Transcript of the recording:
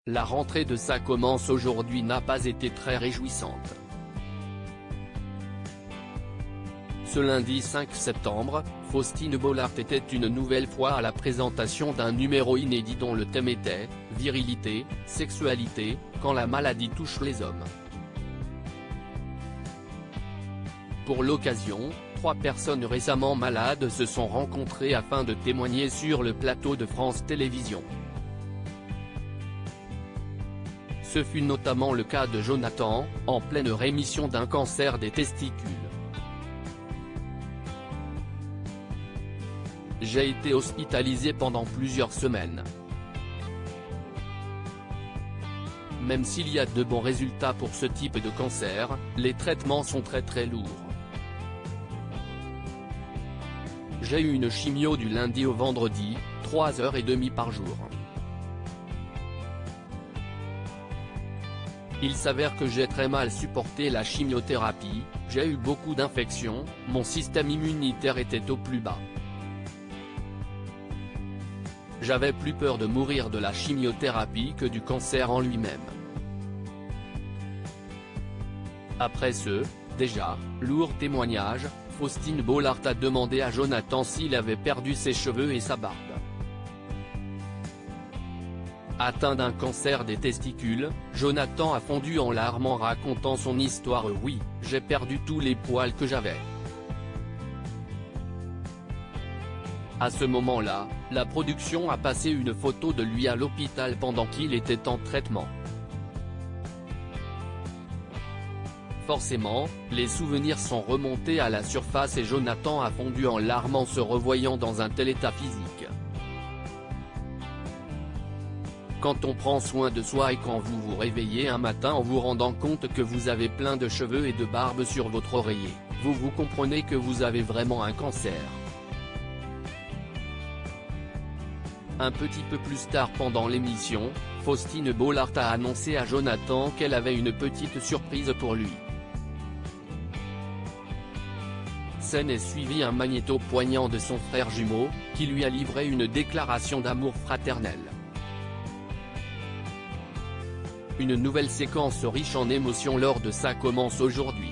La rentrée de Ça commence aujourd'hui n'a pas été très réjouissante. Ce lundi 5 septembre, Faustine Bollaert était une nouvelle fois à la présentation d'un numéro inédit dont le thème était « Virilité, sexualité, quand la maladie touche les hommes ». Pour l'occasion, 3 personnes récemment malades se sont rencontrées afin de témoigner sur le plateau de France Télévisions. Ce fut notamment le cas de Jonathan, en pleine rémission d'un cancer des testicules. J'ai été hospitalisé pendant plusieurs semaines. Même s'il y a de bons résultats pour ce type de cancer, les traitements sont très lourds. J'ai eu une chimio du lundi au vendredi, 3h30 par jour. Il s'avère que j'ai très mal supporté la chimiothérapie, j'ai eu beaucoup d'infections, mon système immunitaire était au plus bas. J'avais plus peur de mourir de la chimiothérapie que du cancer en lui-même. Après ce, déjà, lourd témoignage, Faustine Bollaert a demandé à Jonathan s'il avait perdu ses cheveux et sa barbe. Atteint d'un cancer des testicules, Jonathan a fondu en larmes en racontant son histoire. « Oui, j'ai perdu tous les poils que j'avais. » À ce moment-là, la production a passé une photo de lui à l'hôpital pendant qu'il était en traitement. Forcément, les souvenirs sont remontés à la surface et Jonathan a fondu en larmes en se revoyant dans un tel état physique. Quand on prend soin de soi et quand vous vous réveillez un matin en vous rendant compte que vous avez plein de cheveux et de barbe sur votre oreiller, vous comprenez que vous avez vraiment un cancer. Un petit peu plus tard pendant l'émission, Faustine Bollaert a annoncé à Jonathan qu'elle avait une petite surprise pour lui. Scène est suivie un magnéto poignant de son frère jumeau, qui lui a livré une déclaration d'amour fraternel. Une nouvelle séquence riche en émotions lors de Ça commence aujourd'hui.